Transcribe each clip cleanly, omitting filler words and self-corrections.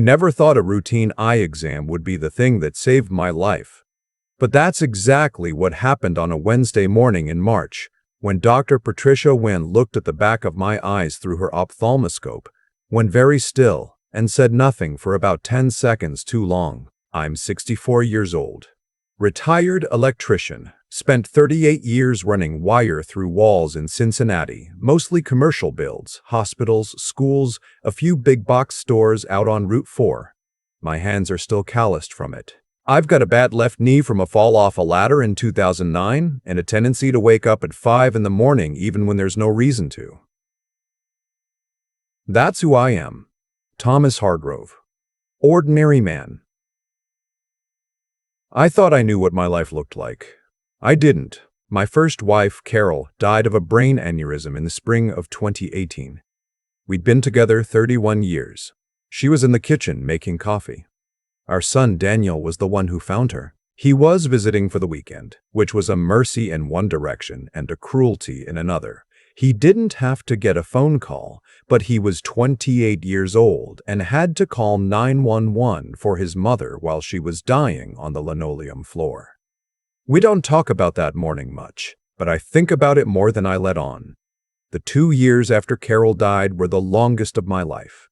I never thought a routine eye exam would be the thing that saved my life. But that's exactly what happened on a Wednesday morning in March, when Dr. Patricia Wynn looked at the back of my eyes through her ophthalmoscope, went very still, and said nothing for about 10 seconds too long. I'm 64 years old. Retired electrician. Spent 38 years running wire through walls in Cincinnati, mostly commercial builds, hospitals, schools, a few big box stores out on Route 4. My hands are still calloused from it. I've got a bad left knee from a fall off a ladder in 2009 and a tendency to wake up at 5 in the morning even when there's no reason to. That's who I am. Thomas Hargrove. Ordinary man. I thought I knew what my life looked like. I didn't. My first wife, Carol, died of a brain aneurysm in the spring of 2018. We'd been together 31 years. She was in the kitchen making coffee. Our son Daniel was the one who found her. He was visiting for the weekend, which was a mercy in one direction and a cruelty in another. He didn't have to get a phone call, but he was 28 years old and had to call 911 for his mother while she was dying on the linoleum floor. We don't talk about that morning much, but I think about it more than I let on. The 2 years after Carol died were the longest of my life.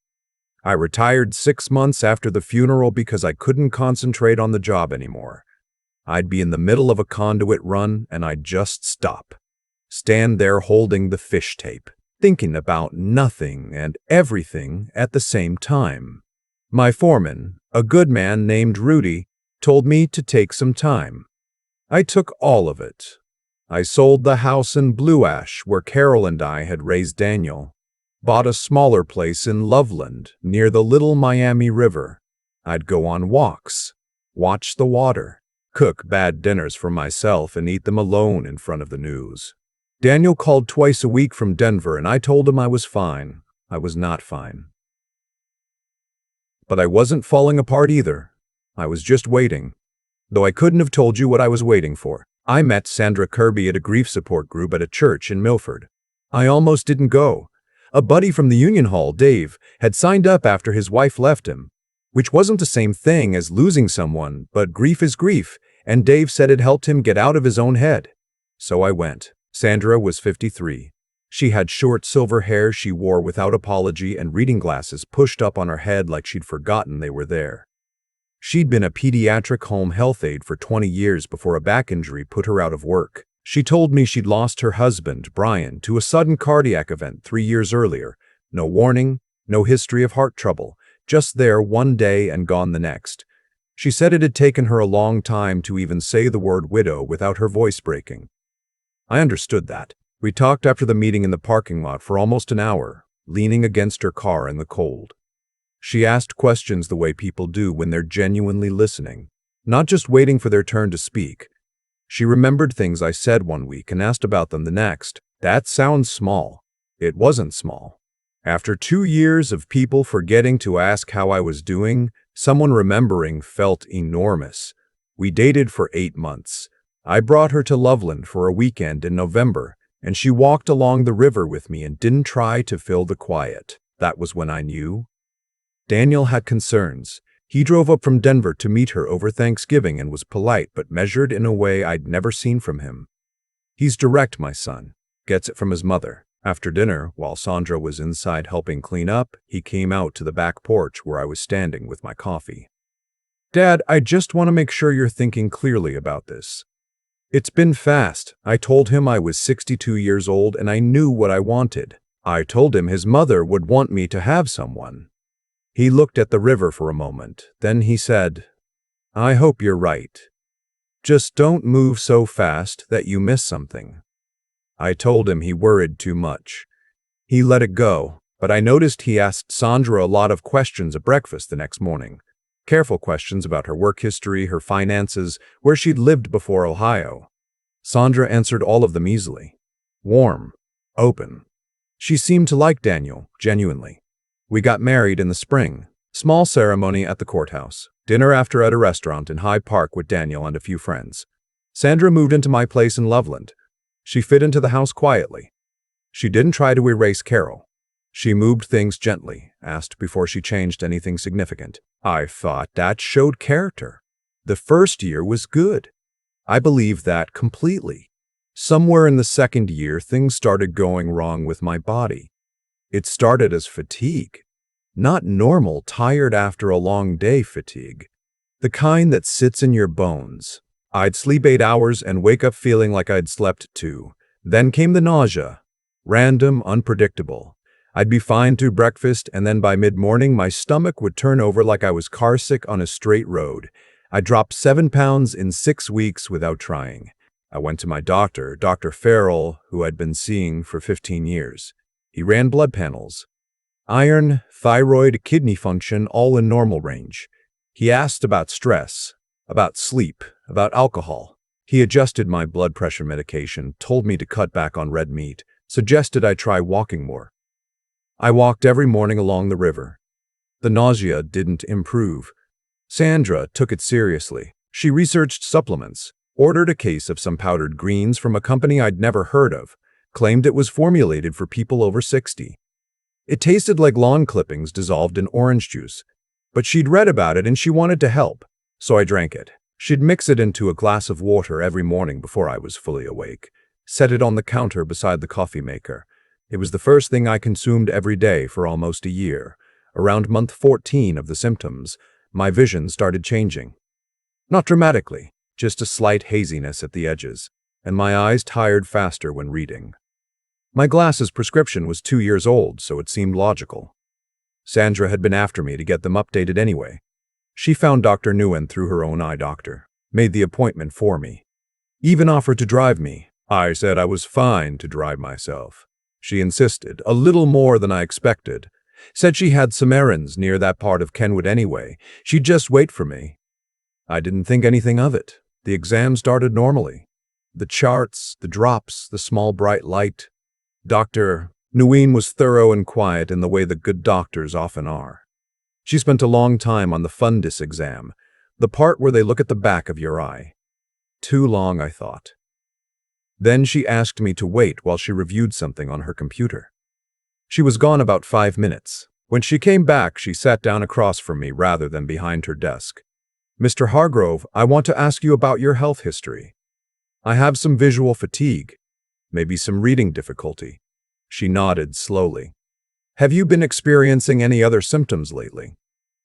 I retired 6 months after the funeral because I couldn't concentrate on the job anymore. I'd be in the middle of a conduit run and I'd just stop. Stand there holding the fish tape, thinking about nothing and everything at the same time. My foreman, a good man named Rudy, told me to take some time. I took all of it. I sold the house in Blue Ash where Carol and I had raised Daniel, bought a smaller place in Loveland near the Little Miami River. I'd go on walks, watch the water, cook bad dinners for myself and eat them alone in front of the news. Daniel called twice a week from Denver and I told him I was fine. I was not fine. But I wasn't falling apart either. I was just waiting. Though I couldn't have told you what I was waiting for. I met Sandra Kirby at a grief support group at a church in Milford. I almost didn't go. A buddy from the Union Hall, Dave, had signed up after his wife left him, which wasn't the same thing as losing someone, but grief is grief, and Dave said it helped him get out of his own head. So I went. Sandra was 53. She had short silver hair she wore without apology and reading glasses pushed up on her head like she'd forgotten they were there. She'd been a pediatric home health aide for 20 years before a back injury put her out of work. She told me she'd lost her husband, Brian, to a sudden cardiac event 3 years earlier. No warning, no history of heart trouble, just there one day and gone the next. She said it had taken her a long time to even say the word widow without her voice breaking. I understood that. We talked after the meeting in the parking lot for almost an hour, leaning against her car in the cold. She asked questions the way people do when they're genuinely listening, not just waiting for their turn to speak. She remembered things I said one week and asked about them the next. That sounds small. It wasn't small. After 2 years of people forgetting to ask how I was doing, someone remembering felt enormous. We dated for 8 months. I brought her to Loveland for a weekend in November, and she walked along the river with me and didn't try to fill the quiet. That was when I knew. Daniel had concerns. He drove up from Denver to meet her over Thanksgiving and was polite but measured in a way I'd never seen from him. He's direct, my son. Gets it from his mother. After dinner, while Sandra was inside helping clean up, he came out to the back porch where I was standing with my coffee. Dad, I just want to make sure you're thinking clearly about this. It's been fast. I told him I was 62 years old and I knew what I wanted. I told him his mother would want me to have someone. He looked at the river for a moment. Then he said, I hope you're right. Just don't move so fast that you miss something. I told him he worried too much. He let it go, but I noticed he asked Sandra a lot of questions at breakfast the next morning. Careful questions about her work history, her finances, where she'd lived before Ohio. Sandra answered all of them easily. Warm. Open. She seemed to like Daniel, genuinely. We got married in the spring. Small ceremony at the courthouse. Dinner after at a restaurant in Hyde Park with Daniel and a few friends. Sandra moved into my place in Loveland. She fit into the house quietly. She didn't try to erase Carol. She moved things gently, asked before she changed anything significant. I thought that showed character. The first year was good. I believe that completely. Somewhere in the second year, things started going wrong with my body. It started as fatigue. Not normal, tired after a long day fatigue. The kind that sits in your bones. I'd sleep 8 hours and wake up feeling like I'd slept 2. Then came the nausea. Random, unpredictable. I'd be fine through breakfast, and then by mid-morning my stomach would turn over like I was carsick on a straight road. I dropped 7 pounds in 6 weeks without trying. I went to my doctor, Dr. Farrell, who I'd been seeing for 15 years. He ran blood panels. Iron, thyroid, kidney function, all in normal range. He asked about stress, about sleep, about alcohol. He adjusted my blood pressure medication, told me to cut back on red meat, suggested I try walking more. I walked every morning along the river. The nausea didn't improve. Sandra took it seriously. She researched supplements, ordered a case of some powdered greens from a company I'd never heard of, claimed it was formulated for people over 60. It tasted like lawn clippings dissolved in orange juice, but she'd read about it and she wanted to help, so I drank it. She'd mix it into a glass of water every morning before I was fully awake, set it on the counter beside the coffee maker. It was the first thing I consumed every day for almost a year. Around month 14 of the symptoms, my vision started changing. Not dramatically, just a slight haziness at the edges, and my eyes tired faster when reading. My glasses prescription was 2 years old, so it seemed logical. Sandra had been after me to get them updated anyway. She found Dr. Nguyen through her own eye doctor, made the appointment for me, even offered to drive me. I said I was fine to drive myself. She insisted, a little more than I expected. Said she had some errands near that part of Kenwood anyway. She'd just wait for me. I didn't think anything of it. The exam started normally. The charts, the drops, the small bright light. Dr. Nguyen was thorough and quiet in the way that good doctors often are. She spent a long time on the fundus exam, the part where they look at the back of your eye. Too long, I thought. Then she asked me to wait while she reviewed something on her computer. She was gone about 5 minutes. When she came back, she sat down across from me rather than behind her desk. Mr. Hargrove, I want to ask you about your health history. I have some visual fatigue, maybe some reading difficulty. She nodded slowly. Have you been experiencing any other symptoms lately?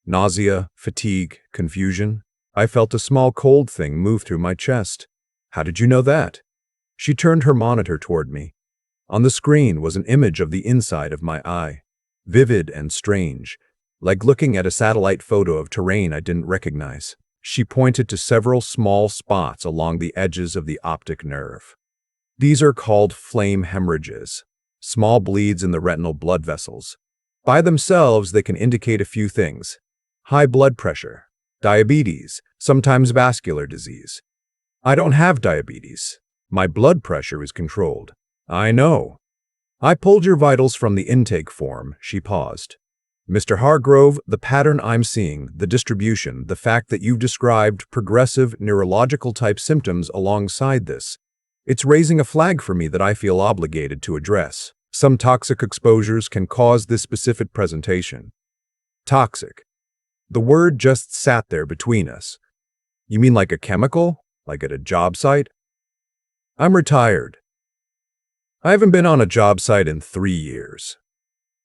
Nausea, fatigue, confusion? I felt a small cold thing move through my chest. How did you know that? She turned her monitor toward me. On the screen was an image of the inside of my eye, vivid and strange, like looking at a satellite photo of terrain I didn't recognize. She pointed to several small spots along the edges of the optic nerve. These are called flame hemorrhages, small bleeds in the retinal blood vessels. By themselves, they can indicate a few things: high blood pressure, diabetes, sometimes vascular disease. I don't have diabetes. My blood pressure is controlled. I know. I pulled your vitals from the intake form. She paused. Mr. Hargrove, the pattern I'm seeing, the distribution, the fact that you've described progressive neurological type symptoms alongside this, it's raising a flag for me that I feel obligated to address. Some toxic exposures can cause this specific presentation. Toxic. The word just sat there between us. You mean like a chemical? Like at a job site? I'm retired. I haven't been on a job site in 3 years.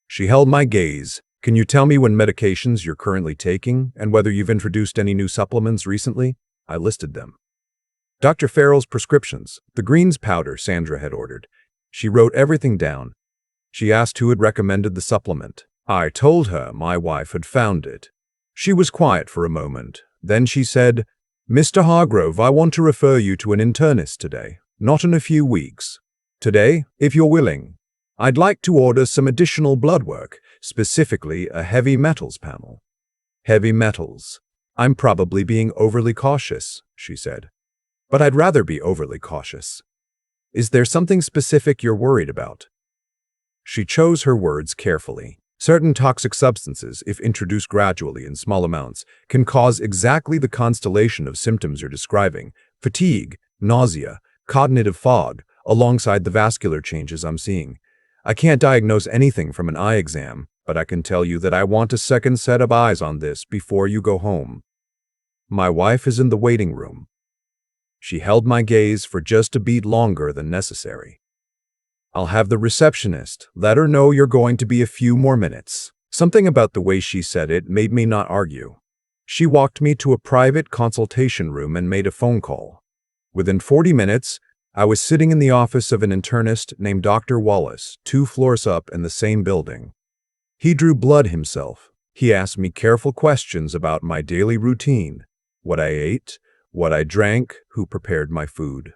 She held my gaze. Can you tell me what medications you're currently taking and whether you've introduced any new supplements recently? I listed them. Dr. Farrell's prescriptions, the greens powder Sandra had ordered. She wrote everything down. She asked who had recommended the supplement. I told her my wife had found it. She was quiet for a moment. Then she said, Mr. Hargrove, I want to refer you to an internist today, not in a few weeks. Today, if you're willing, I'd like to order some additional blood work, specifically a heavy metals panel. Heavy metals. I'm probably being overly cautious, she said. But I'd rather be overly cautious. Is there something specific you're worried about? She chose her words carefully. Certain toxic substances, if introduced gradually in small amounts, can cause exactly the constellation of symptoms you're describing: fatigue, nausea, cognitive fog, alongside the vascular changes I'm seeing. I can't diagnose anything from an eye exam, but I can tell you that I want a second set of eyes on this before you go home. My wife is in the waiting room. She held my gaze for just a beat longer than necessary. I'll have the receptionist let her know you're going to be a few more minutes. Something about the way she said it made me not argue. She walked me to a private consultation room and made a phone call. Within 40 minutes, I was sitting in the office of an internist named Dr. Wallace, 2 floors up in the same building. He drew blood himself. He asked me careful questions about my daily routine, what I ate, what I drank, who prepared my food.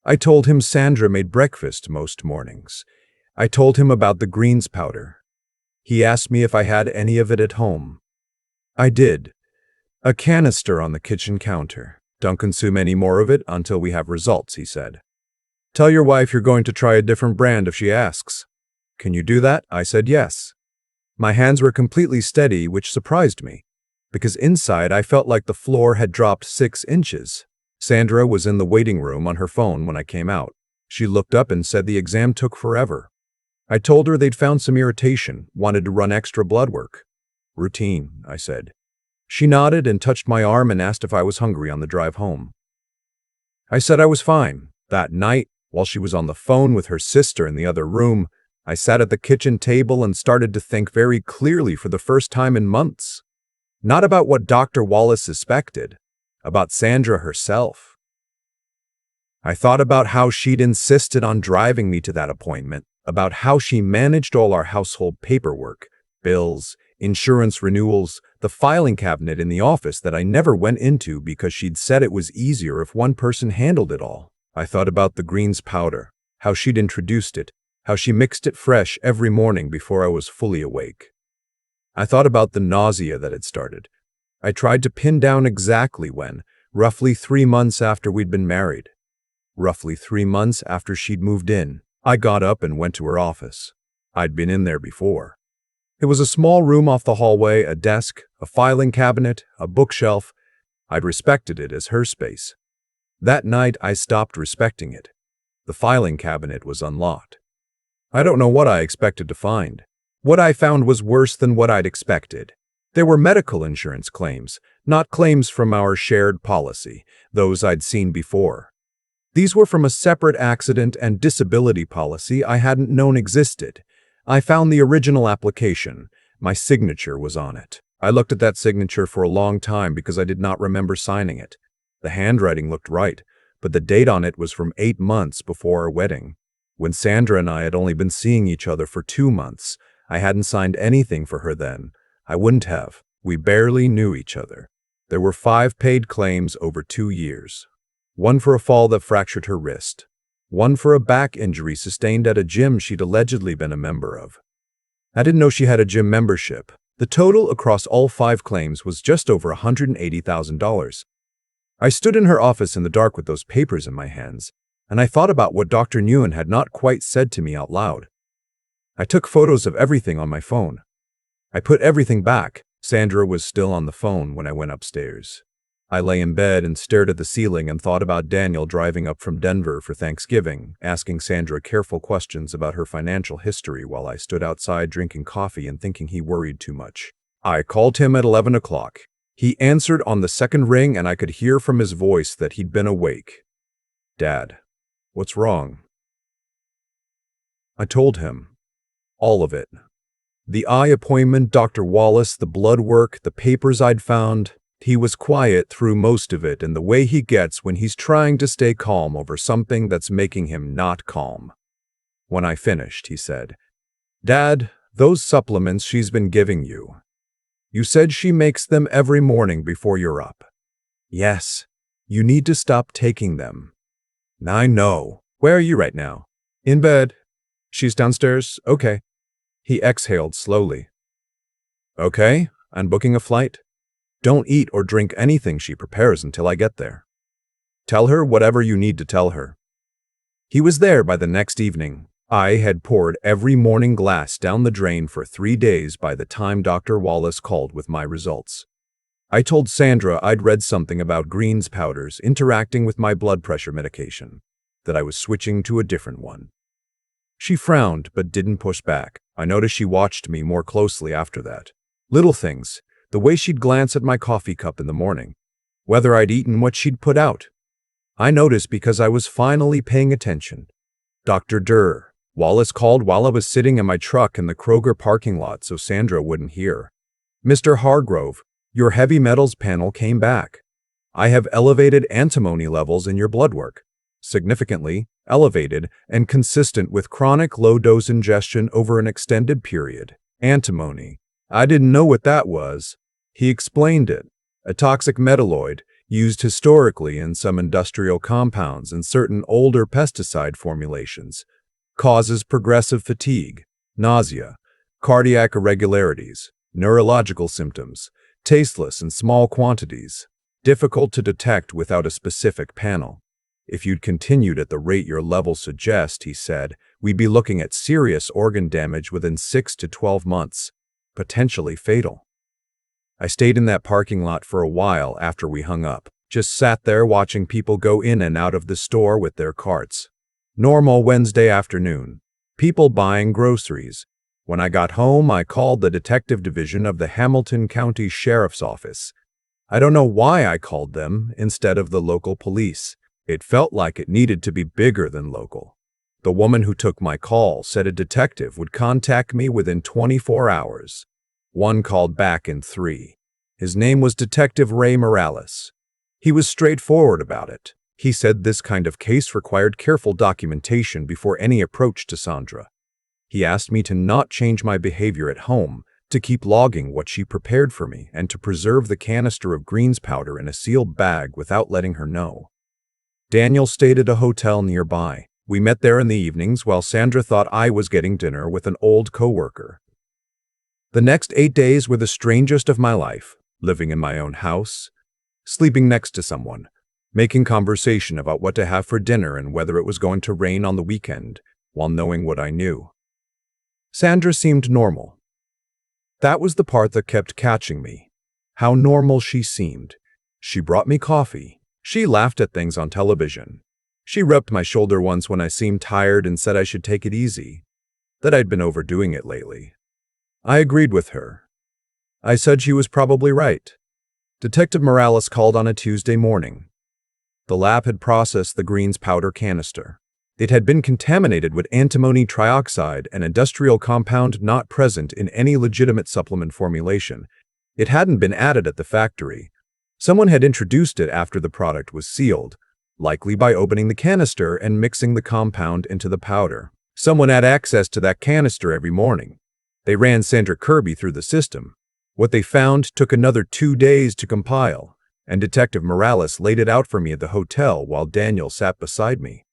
I told him Sandra made breakfast most mornings. I told him about the greens powder. He asked me if I had any of it at home. I did. A canister on the kitchen counter. Don't consume any more of it until we have results, he said. Tell your wife you're going to try a different brand if she asks. Can you do that? I said yes. My hands were completely steady, which surprised me, because inside I felt like the floor had dropped 6 inches. Sandra was in the waiting room on her phone when I came out. She looked up and said the exam took forever. I told her they'd found some irritation, wanted to run extra blood work. Routine, I said. She nodded and touched my arm and asked if I was hungry on the drive home. I said I was fine. That night, while she was on the phone with her sister in the other room, I sat at the kitchen table and started to think very clearly for the first time in months. Not about what Dr. Wallace suspected, about Sandra herself. I thought about how she'd insisted on driving me to that appointment, about how she managed all our household paperwork, bills, insurance renewals, the filing cabinet in the office that I never went into because she'd said it was easier if one person handled it all. I thought about the greens powder, how she'd introduced it, how she mixed it fresh every morning before I was fully awake. I thought about the nausea that had started. I tried to pin down exactly when, roughly 3 months after we'd been married. Roughly 3 months after she'd moved in, I got up and went to her office. I'd been in there before. It was a small room off the hallway, a desk, a filing cabinet, a bookshelf. I'd respected it as her space. That night, I stopped respecting it. The filing cabinet was unlocked. I don't know what I expected to find. What I found was worse than what I'd expected. There were medical insurance claims, not claims from our shared policy, those I'd seen before. These were from a separate accident and disability policy I hadn't known existed. I found the original application. My signature was on it. I looked at that signature for a long time because I did not remember signing it. The handwriting looked right, but the date on it was from 8 months before our wedding. When Sandra and I had only been seeing each other for 2 months, I hadn't signed anything for her then. I wouldn't have. We barely knew each other. There were 5 paid claims over 2 years. 1 for a fall that fractured her wrist. 1 for a back injury sustained at a gym she'd allegedly been a member of. I didn't know she had a gym membership. The total across all 5 claims was just over $180,000. I stood in her office in the dark with those papers in my hands, and I thought about what Dr. Nguyen had not quite said to me out loud. I took photos of everything on my phone. I put everything back. Sandra was still on the phone when I went upstairs. I lay in bed and stared at the ceiling and thought about Daniel driving up from Denver for Thanksgiving, asking Sandra careful questions about her financial history while I stood outside drinking coffee and thinking he worried too much. I called him at 11 o'clock. He answered on the second ring and I could hear from his voice that he'd been awake. Dad, what's wrong? I told him. All of it. The eye appointment, Dr. Wallace, the blood work, the papers I'd found. He was quiet through most of it in the way he gets when he's trying to stay calm over something that's making him not calm. When I finished, he said, Dad, those supplements she's been giving you. You said she makes them every morning before you're up. Yes, you need to stop taking them. I know. Where are you right now? In bed. She's downstairs? Okay. He exhaled slowly. Okay, I'm booking a flight. Don't eat or drink anything she prepares until I get there. Tell her whatever you need to tell her. He was there by the next evening. I had poured every morning glass down the drain for 3 days by the time Dr. Wallace called with my results. I told Sandra I'd read something about greens powders interacting with my blood pressure medication, that I was switching to a different one. She frowned, but didn't push back. I noticed she watched me more closely after that. Little things, the way she'd glance at my coffee cup in the morning, whether I'd eaten what she'd put out. I noticed because I was finally paying attention. Dr. Durr, Wallace called while I was sitting in my truck in the Kroger parking lot so Sandra wouldn't hear. Mr. Hargrove, your heavy metals panel came back. I have elevated antimony levels in your blood work. Significantly elevated and consistent with chronic low-dose ingestion over an extended period. Antimony. I didn't know what that was. He explained it. A toxic metalloid used historically in some industrial compounds and certain older pesticide formulations. Causes progressive fatigue, nausea, cardiac irregularities, neurological symptoms, tasteless in small quantities, difficult to detect without a specific panel. If you'd continued at the rate your levels suggest, he said, we'd be looking at serious organ damage within 6 to 12 months, potentially fatal. I stayed in that parking lot for a while after we hung up, just sat there watching people go in and out of the store with their carts. Normal Wednesday afternoon. People buying groceries. When I got home, I called the detective division of the Hamilton County Sheriff's Office. I don't know why I called them instead of the local police. It felt like it needed to be bigger than local. The woman who took my call said a detective would contact me within 24 hours. One called back in 3. His name was Detective Ray Morales. He was straightforward about it. He said this kind of case required careful documentation before any approach to Sandra. He asked me to not change my behavior at home, to keep logging what she prepared for me, and to preserve the canister of greens powder in a sealed bag without letting her know. Daniel stayed at a hotel nearby. We met there in the evenings while Sandra thought I was getting dinner with an old coworker. The next 8 days were the strangest of my life, living in my own house, sleeping next to someone, making conversation about what to have for dinner and whether it was going to rain on the weekend, while knowing what I knew. Sandra seemed normal. That was the part that kept catching me. How normal she seemed. She brought me coffee. She laughed at things on television. She rubbed my shoulder once when I seemed tired and said I should take it easy, that I'd been overdoing it lately. I agreed with her. I said she was probably right. Detective Morales called on a Tuesday morning. The lab had processed the greens powder canister. It had been contaminated with antimony trioxide, an industrial compound not present in any legitimate supplement formulation. It hadn't been added at the factory. Someone had introduced it after the product was sealed, likely by opening the canister and mixing the compound into the powder. Someone had access to that canister every morning. They ran Sandra Kirby through the system. What they found took another 2 days to compile, and Detective Morales laid it out for me at the hotel while Daniel sat beside me.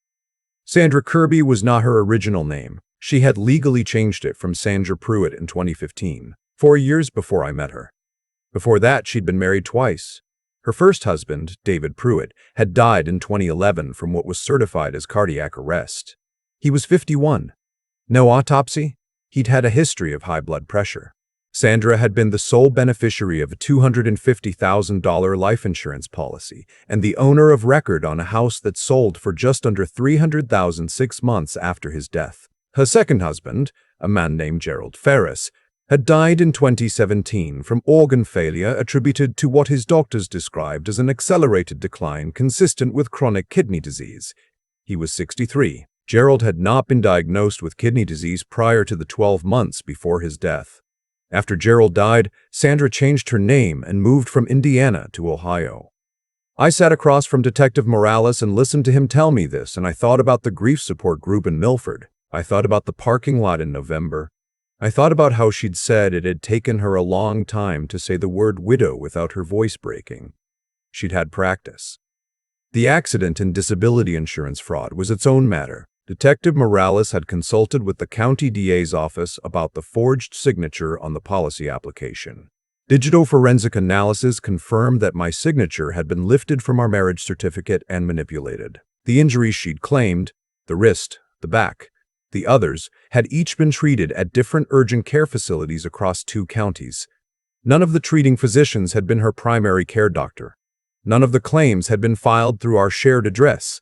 Sandra Kirby was not her original name. She had legally changed it from Sandra Pruitt in 2015, 4 years before I met her. Before that, she'd been married twice. Her first husband, David Pruitt, had died in 2011 from what was certified as cardiac arrest. He was 51. No autopsy. He'd had a history of high blood pressure. Sandra had been the sole beneficiary of a $250,000 life insurance policy and the owner of record on a house that sold for just under $300,000 6 months after his death. Her second husband, a man named Gerald Ferris, had died in 2017 from organ failure attributed to what his doctors described as an accelerated decline consistent with chronic kidney disease. He was 63. Gerald had not been diagnosed with kidney disease prior to the 12 months before his death. After Gerald died, Sandra changed her name and moved from Indiana to Ohio. I sat across from Detective Morales and listened to him tell me this, and I thought about the grief support group in Milford. I thought about the parking lot in November. I thought about how she'd said it had taken her a long time to say the word widow without her voice breaking. She'd had practice. The accident and disability insurance fraud was its own matter. Detective Morales had consulted with the county DA's office about the forged signature on the policy application. Digital forensic analysis confirmed that my signature had been lifted from our marriage certificate and manipulated. The injuries she'd claimed, the wrist, the back, the others, had each been treated at different urgent care facilities across 2 counties. None of the treating physicians had been her primary care doctor. None of the claims had been filed through our shared address.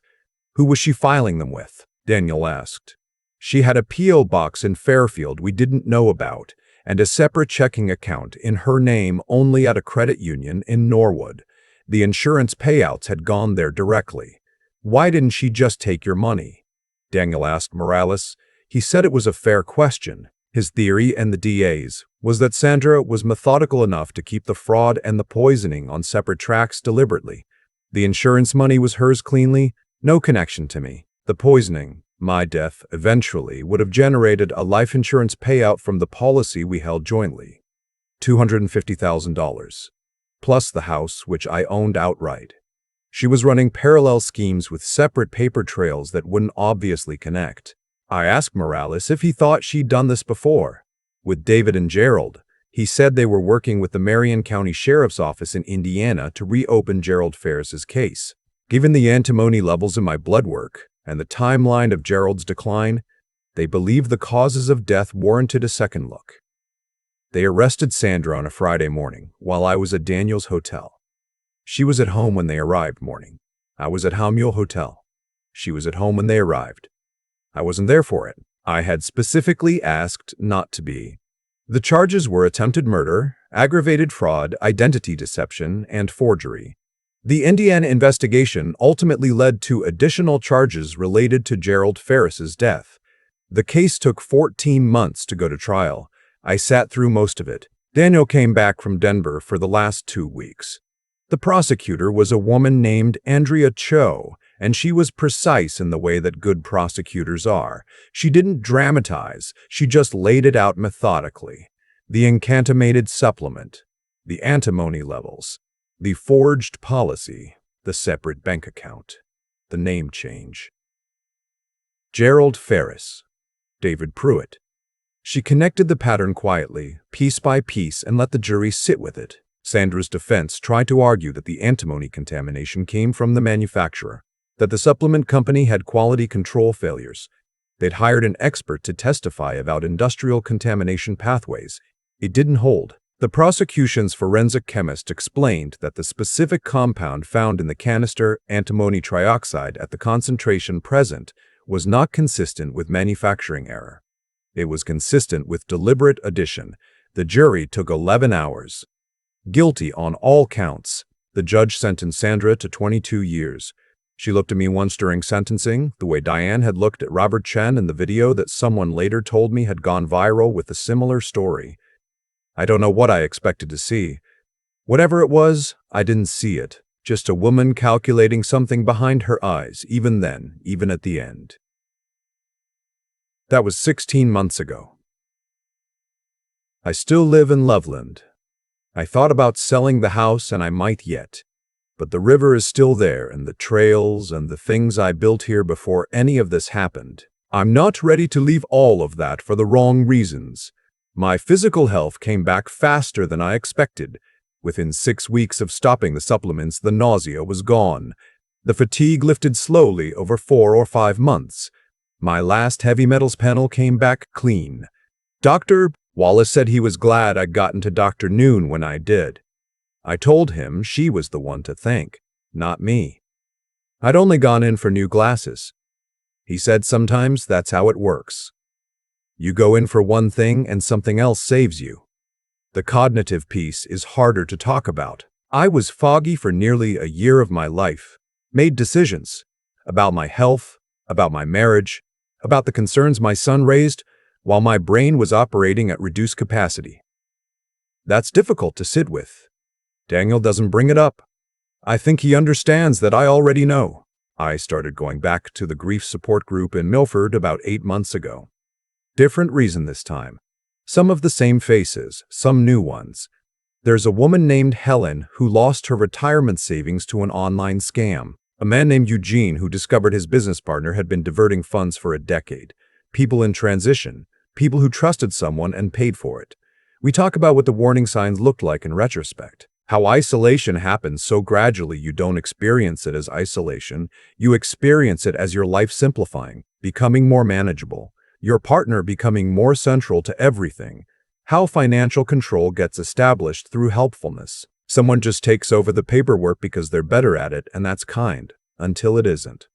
Who was she filing them with? Daniel asked. She had a P.O. box in Fairfield we didn't know about, and a separate checking account in her name only at a credit union in Norwood. The insurance payouts had gone there directly. Why didn't she just take your money? Daniel asked Morales. He said it was a fair question. His theory, and the DA's, was that Sandra was methodical enough to keep the fraud and the poisoning on separate tracks deliberately. The insurance money was hers cleanly, no connection to me. The poisoning, my death, eventually would have generated a life insurance payout from the policy we held jointly. $250,000. Plus the house, which I owned outright. She was running parallel schemes with separate paper trails that wouldn't obviously connect. I asked Morales if he thought she'd done this before. With David and Gerald, he said they were working with the Marion County Sheriff's Office in Indiana to reopen Gerald Ferris's case. Given the antimony levels in my blood work and the timeline of Gerald's decline, they believed the causes of death warranted a second look. They arrested Sandra on a Friday morning while I was at Daniel's hotel. She was at home when they arrived morning. I was at Hamuel Hotel. She was at home when they arrived. I wasn't there for it. I had specifically asked not to be. The charges were attempted murder, aggravated fraud, identity deception, and forgery. The Indiana investigation ultimately led to additional charges related to Gerald Ferris's death. The case took 14 months to go to trial. I sat through most of it. Daniel came back from Denver for the last 2 weeks. The prosecutor was a woman named Andrea Cho, and she was precise in the way that good prosecutors are. She didn't dramatize, she just laid it out methodically. The incantamated supplement, the antimony levels, the forged policy, the separate bank account, the name change. Gerald Ferris, David Pruitt. She connected the pattern quietly, piece by piece, and let the jury sit with it. Sandra's defense tried to argue that the antimony contamination came from the manufacturer, that the supplement company had quality control failures. They'd hired an expert to testify about industrial contamination pathways. It didn't hold. The prosecution's forensic chemist explained that the specific compound found in the canister, antimony trioxide, at the concentration present, was not consistent with manufacturing error. It was consistent with deliberate addition. The jury took 11 hours. Guilty on all counts. The judge sentenced Sandra to 22 years. She looked at me once during sentencing, the way Diane had looked at Robert Chen in the video that someone later told me had gone viral with a similar story. I don't know what I expected to see. Whatever it was, I didn't see it. Just a woman calculating something behind her eyes, even then, even at the end. That was 16 months ago. I still live in Loveland. I thought about selling the house, and I might yet. But the river is still there, and the trails and the things I built here before any of this happened. I'm not ready to leave all of that for the wrong reasons. My physical health came back faster than I expected. Within 6 weeks of stopping the supplements, the nausea was gone. The fatigue lifted slowly over 4 or 5 months. My last heavy metals panel came back clean. Dr. Wallace said he was glad I'd gotten to Dr. Noon when I did. I told him she was the one to thank, not me. I'd only gone in for new glasses. He said sometimes that's how it works. You go in for one thing and something else saves you. The cognitive piece is harder to talk about. I was foggy for nearly a year of my life, made decisions about my health, about my marriage, about the concerns my son raised, while my brain was operating at reduced capacity. That's difficult to sit with. Daniel doesn't bring it up. I think he understands that I already know. I started going back to the grief support group in Milford about 8 months ago. Different reason this time. Some of the same faces, some new ones. There's a woman named Helen who lost her retirement savings to an online scam. A man named Eugene who discovered his business partner had been diverting funds for a decade. People in transition. People who trusted someone and paid for it. We talk about what the warning signs looked like in retrospect. How isolation happens so gradually you don't experience it as isolation. You experience it as your life simplifying, becoming more manageable. Your partner becoming more central to everything. How financial control gets established through helpfulness. Someone just takes over the paperwork because they're better at it, and that's kind, until it isn't.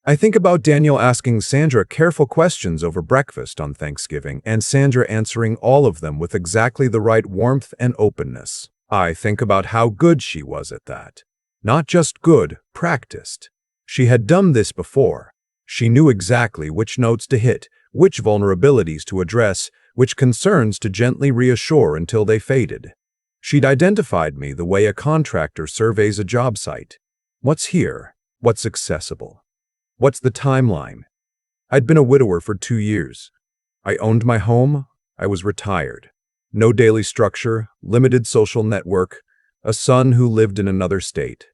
I think about Daniel asking Sandra careful questions over breakfast on Thanksgiving, and Sandra answering all of them with exactly the right warmth and openness. I think about how good she was at that. Not just good, practiced. She had done this before. She knew exactly which notes to hit, which vulnerabilities to address, which concerns to gently reassure until they faded. She'd identified me the way a contractor surveys a job site. What's here? What's accessible? What's the timeline? I'd been a widower for 2 years. I owned my home. I was retired. No daily structure, limited social network, a son who lived in another state.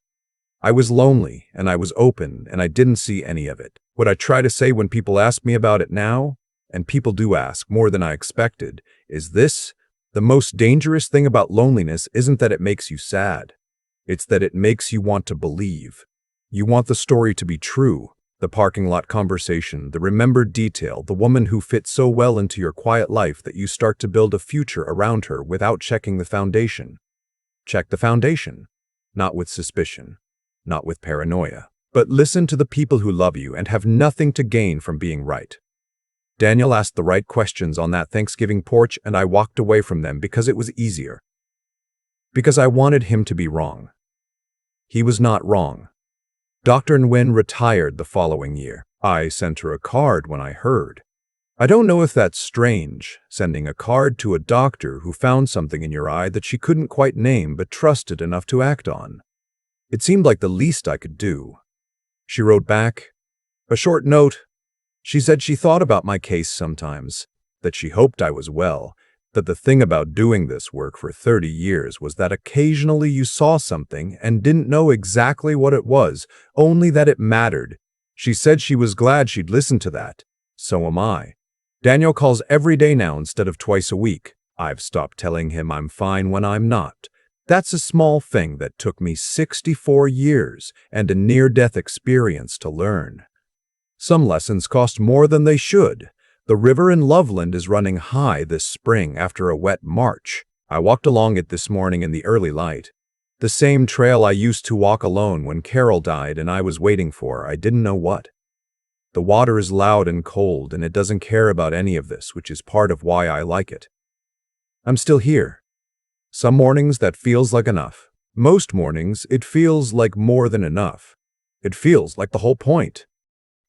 I was lonely, and I was open, and I didn't see any of it. What I try to say when people ask me about it now, and people do ask more than I expected, is this: the most dangerous thing about loneliness isn't that it makes you sad. It's that it makes you want to believe. You want the story to be true. The parking lot conversation, the remembered detail, the woman who fits so well into your quiet life that you start to build a future around her without checking the foundation. Check the foundation. Not with suspicion, not with paranoia, but listen to the people who love you and have nothing to gain from being right. Daniel asked the right questions on that Thanksgiving porch, and I walked away from them because it was easier. Because I wanted him to be wrong. He was not wrong. Dr. Nguyen retired the following year. I sent her a card when I heard. I don't know if that's strange, sending a card to a doctor who found something in your eye that she couldn't quite name but trusted enough to act on. It seemed like the least I could do. She wrote back a short note. She said she thought about my case sometimes, that she hoped I was well, that the thing about doing this work for 30 years was that occasionally you saw something and didn't know exactly what it was, only that it mattered. She said she was glad she'd listened to that. So am I. Daniel calls every day now instead of twice a week. I've stopped telling him I'm fine when I'm not. That's a small thing that took me 64 years and a near-death experience to learn. Some lessons cost more than they should. The river in Loveland is running high this spring after a wet March. I walked along it this morning in the early light. The same trail I used to walk alone when Carol died and I was waiting for I didn't know what. The water is loud and cold, and it doesn't care about any of this, which is part of why I like it. I'm still here. Some mornings that feels like enough. Most mornings it feels like more than enough. It feels like the whole point.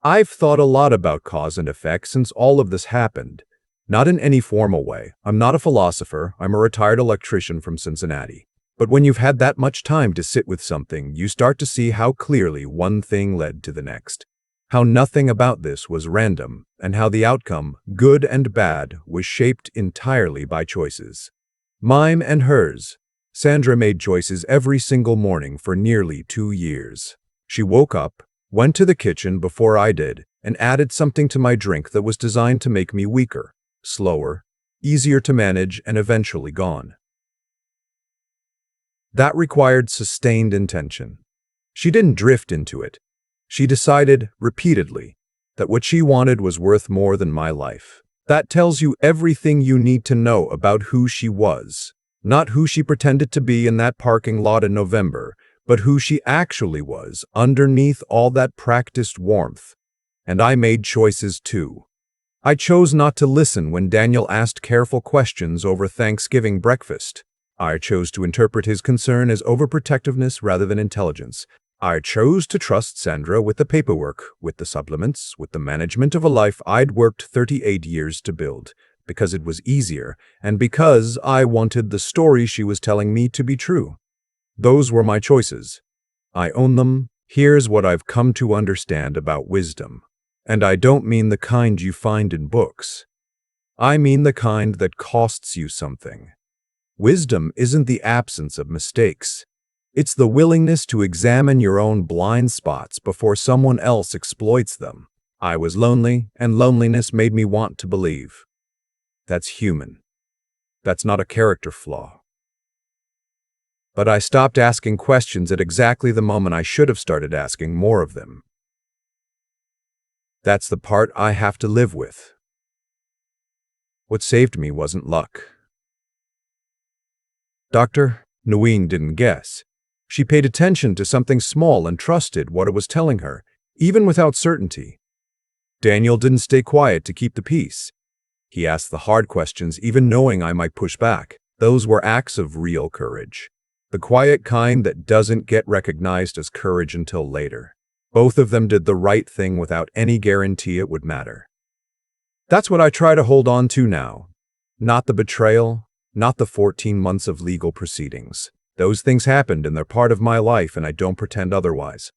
I've thought a lot about cause and effect since all of this happened. Not in any formal way. I'm not a philosopher. I'm a retired electrician from Cincinnati. But when you've had that much time to sit with something, you start to see how clearly one thing led to the next. How nothing about this was random, and how the outcome, good and bad, was shaped entirely by choices. Mine and hers. Sandra made choices every single morning for nearly 2 years. She woke up, went to the kitchen before I did, and added something to my drink that was designed to make me weaker, slower, easier to manage, and eventually gone. That required sustained intention. She didn't drift into it. She decided, repeatedly, that what she wanted was worth more than my life. That tells you everything you need to know about who she was. Not who she pretended to be in that parking lot in November, but who she actually was underneath all that practiced warmth. And I made choices too. I chose not to listen when Daniel asked careful questions over Thanksgiving breakfast. I chose to interpret his concern as overprotectiveness rather than intelligence. I chose to trust Sandra with the paperwork, with the supplements, with the management of a life I'd worked 38 years to build, because it was easier, and because I wanted the story she was telling me to be true. Those were my choices. I own them. Here's what I've come to understand about wisdom. And I don't mean the kind you find in books. I mean the kind that costs you something. Wisdom isn't the absence of mistakes. It's the willingness to examine your own blind spots before someone else exploits them. I was lonely, and loneliness made me want to believe. That's human. That's not a character flaw. But I stopped asking questions at exactly the moment I should have started asking more of them. That's the part I have to live with. What saved me wasn't luck. Dr. Nguyen didn't guess. She paid attention to something small and trusted what it was telling her. even without certainty. Daniel didn't stay quiet to keep the peace. He asked the hard questions, even knowing I might push back. Those were acts of real courage. The quiet kind that doesn't get recognized as courage until later. Both of them did the right thing without any guarantee it would matter. That's what I try to hold on to now. Not the betrayal, not the 14 months of legal proceedings. Those things happened and they're part of my life, and I don't pretend otherwise.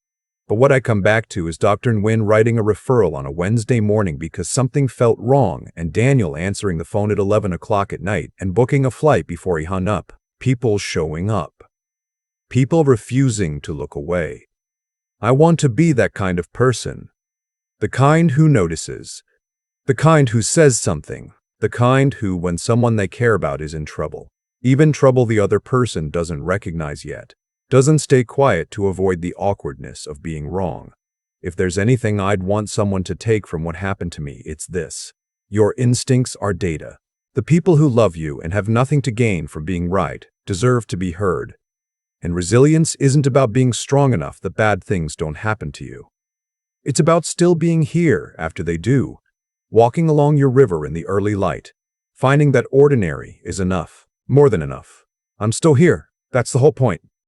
But what I come back to is Dr. Nguyen writing a referral on a Wednesday morning because something felt wrong, and Daniel answering the phone at 11 o'clock at night and booking a flight before he hung up. People showing up. People refusing to look away. I want to be that kind of person. The kind who notices. The kind who says something. The kind who, when someone they care about is in trouble, even trouble the other person doesn't recognize yet, doesn't stay quiet to avoid the awkwardness of being wrong. If there's anything I'd want someone to take from what happened to me, it's this. Your instincts are data. The people who love you and have nothing to gain from being right deserve to be heard. And resilience isn't about being strong enough that bad things don't happen to you. It's about still being here after they do, walking along your river in the early light, finding that ordinary is enough, more than enough. I'm still here. That's the whole point.